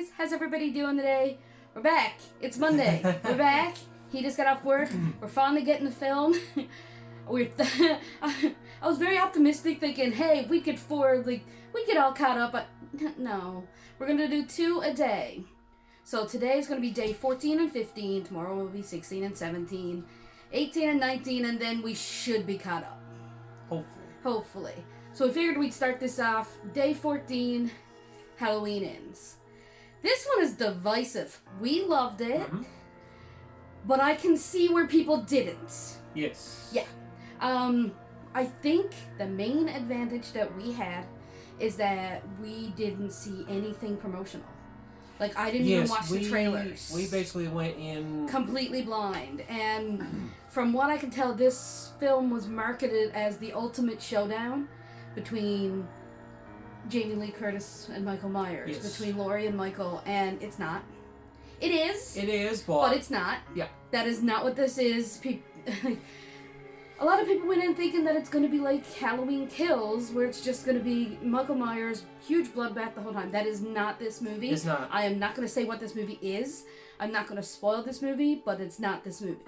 guys, how's everybody doing today? We're back. It's Monday. We're back. He just got off work. We're finally getting the film. I was very optimistic, thinking, hey, we could get all caught up. But no, we're gonna do 2 a day. So today's gonna be day 14 and 15. Tomorrow will be 16 and 17, 18 and 19, and then we should be caught up. Hopefully. So we figured we'd start this off. Day 14, Halloween Ends. This one is divisive. We loved it, but I can see where people didn't. Yes. Yeah. I think the main advantage that we had is that we didn't see anything promotional. Like, I didn't even watch the trailers. We basically went in completely blind. And from what I can tell, this film was marketed as the ultimate showdown between Jamie Lee Curtis and Michael Myers. Yes. Between Laurie and Michael, and it's not. It is. It is, but it's not. Yeah. That is not what this is. A lot of people went in thinking that it's going to be like Halloween Kills, where it's just going to be Michael Myers, huge bloodbath the whole time. That is not this movie. It's not. I am not going to say what this movie is. I'm not going to spoil this movie, but it's not this movie.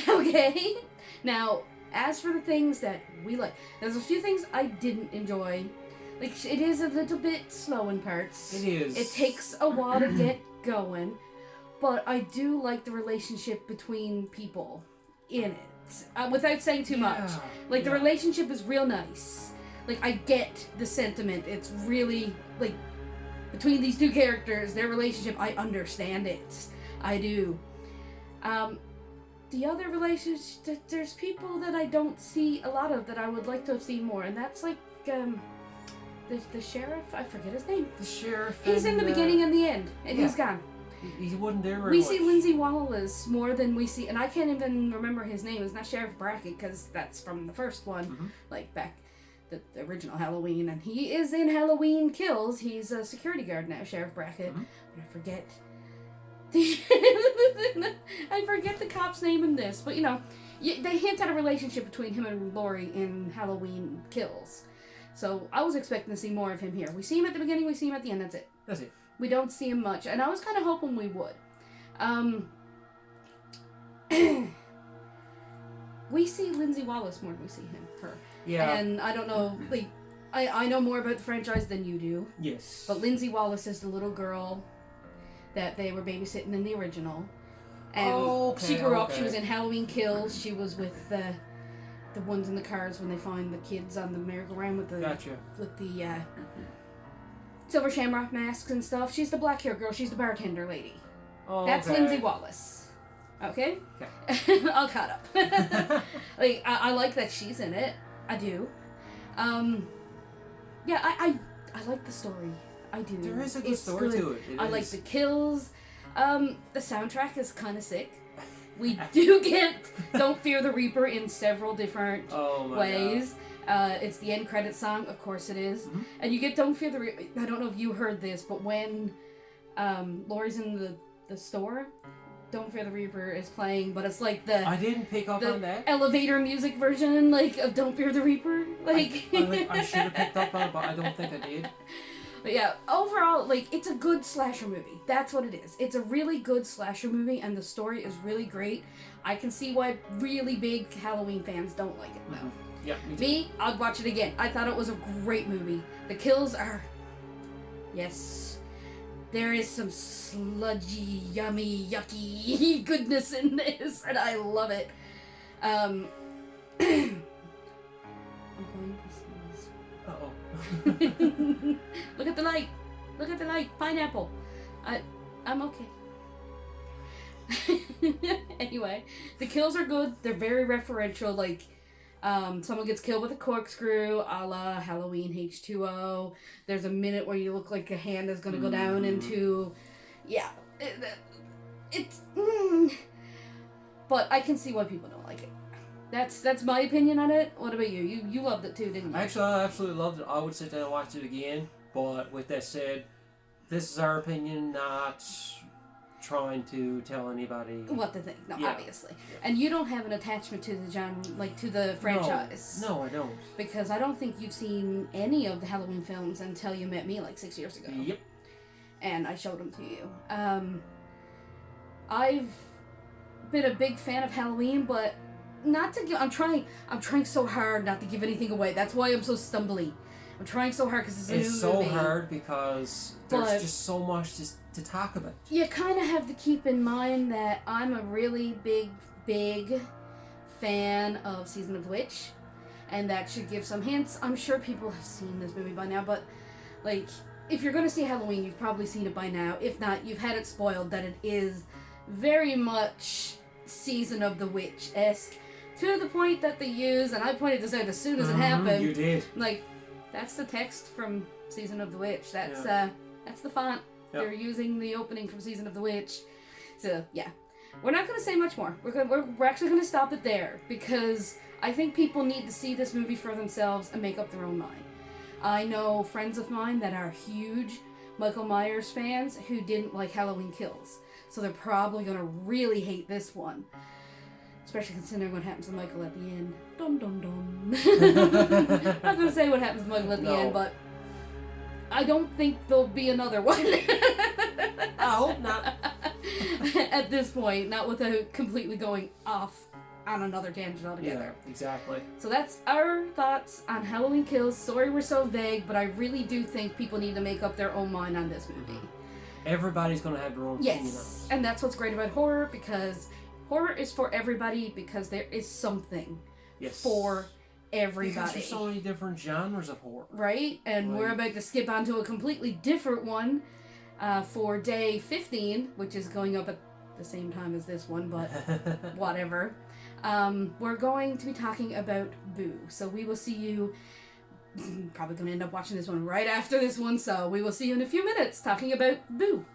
Okay? Now, as for the things that we like, there's a few things I didn't enjoy. Like, it is a little bit slow in parts. It is. It takes a while to get going, but I do like the relationship between people in it. Without saying too much. Like, the relationship is real nice. Like, I get the sentiment. It's really, like, between these two characters, their relationship, I understand it. I do. The other relationship, there's people that I don't see a lot of that I would like to have seen more, and that's, like, the sheriff, I forget his name. The sheriff. He's in the beginning and the end, and he's gone. He wasn't there very We much. see Lindsay Wallace more than we see, and I can't even remember his name. It's not Sheriff Brackett, because that's from the first one, like back the original Halloween, and he is in Halloween Kills. He's a security guard now, Sheriff Brackett. But I forget the cop's name in this, but they hint at a relationship between him and Laurie in Halloween Kills. So I was expecting to see more of him here. We see him at the beginning, we see him at the end, that's it. That's it. We don't see him much, and I was kind of hoping we would. We see Lindsay Wallace more than we see her. Yeah. And I don't know, like, I know more about the franchise than you do. Yes. But Lindsay Wallace is the little girl that they were babysitting in the original. And she grew up, she was in Halloween Kills, she was with the ones in the cars when they find the kids on the merry-go-round with the silver shamrock masks and stuff. She's the black hair girl. She's the bartender lady. Oh, that's Lindsay Wallace. Okay? All caught up. Like, I like that she's in it. I do. Yeah, I like the story. I do. There is a good story to it. I like the kills. The soundtrack is kind of sick. We do get Don't Fear the Reaper in several different ways. God. It's the end credit song, of course it is. And you get Don't Fear the Reaper. I don't know if you heard this, but when Laurie's in the store, Don't Fear the Reaper is playing, but it's like I didn't pick up on that. Elevator music version, like, of Don't Fear the Reaper. Like, I should have picked up on it, but I don't think I did. But yeah, overall, like, it's a good slasher movie. That's what it is. It's a really good slasher movie, and the story is really great. I can see why really big Halloween fans don't like it, though. Yeah, me, I'd watch it again. I thought it was a great movie. The kills are... Yes. There is some sludgy, yummy, yucky goodness in this, and I love it. I'm going to sneeze. Uh-oh. Look at the light. Look at the light. Pineapple. I'm okay. Anyway, the kills are good. They're very referential. Like, someone gets killed with a corkscrew, a la Halloween H2O. There's a minute where you look like a hand is going to go down into... Yeah. It's... But I can see why people don't like it. That's my opinion on it. What about you? You loved it too, didn't you? Actually, I absolutely loved it. I would sit down and watch it again. But with that said, this is our opinion, not trying to tell anybody what to think. No, obviously. Yeah. And you don't have an attachment to the genre, like to the franchise. No, I don't. Because I don't think you've seen any of the Halloween films until you met me like 6 years ago. Yep. and I showed them to you. I've been a big fan of Halloween, but not to give. I'm trying so hard not to give anything away. That's why I'm so stumbly. I'm trying so hard because it's so movie. hard because there's just so much to talk about. You kind of have to keep in mind that I'm a really big fan of Season of the Witch, and that should give some hints. I'm sure people have seen this movie by now, but like, if you're going to see Halloween, you've probably seen it by now. If not, you've had it spoiled that it is very much Season of the Witch-esque, to the point that they use, and I pointed this out as soon as it happened. You did. Like, that's the text from Season of the Witch. That's the font. Yep. They're using the opening from Season of the Witch. So, yeah. We're not going to say much more. We're actually going to stop it there, because I think people need to see this movie for themselves and make up their own mind. I know friends of mine that are huge Michael Myers fans who didn't like Halloween Kills. So they're probably going to really hate this one. Especially considering what happens to Michael at the end. Dum dum dum. Not going to say what happens to Michael at the end, but I don't think there'll be another one. I hope not. At this point, not without completely going off on another tangent altogether. Yeah, exactly. So that's our thoughts on Halloween Kills. Sorry we're so vague, but I really do think people need to make up their own mind on this movie. Everybody's going to have their own opinion on Yes, and that's what's great about horror, because horror is for everybody, because there is something for everybody. Because there's so many different genres of horror. Right? And we're about to skip on to a completely different one for day 15, which is going up at the same time as this one, but whatever. We're going to be talking about Boo. So we will see you, probably going to end up watching this one right after this one, so we will see you in a few minutes talking about Boo.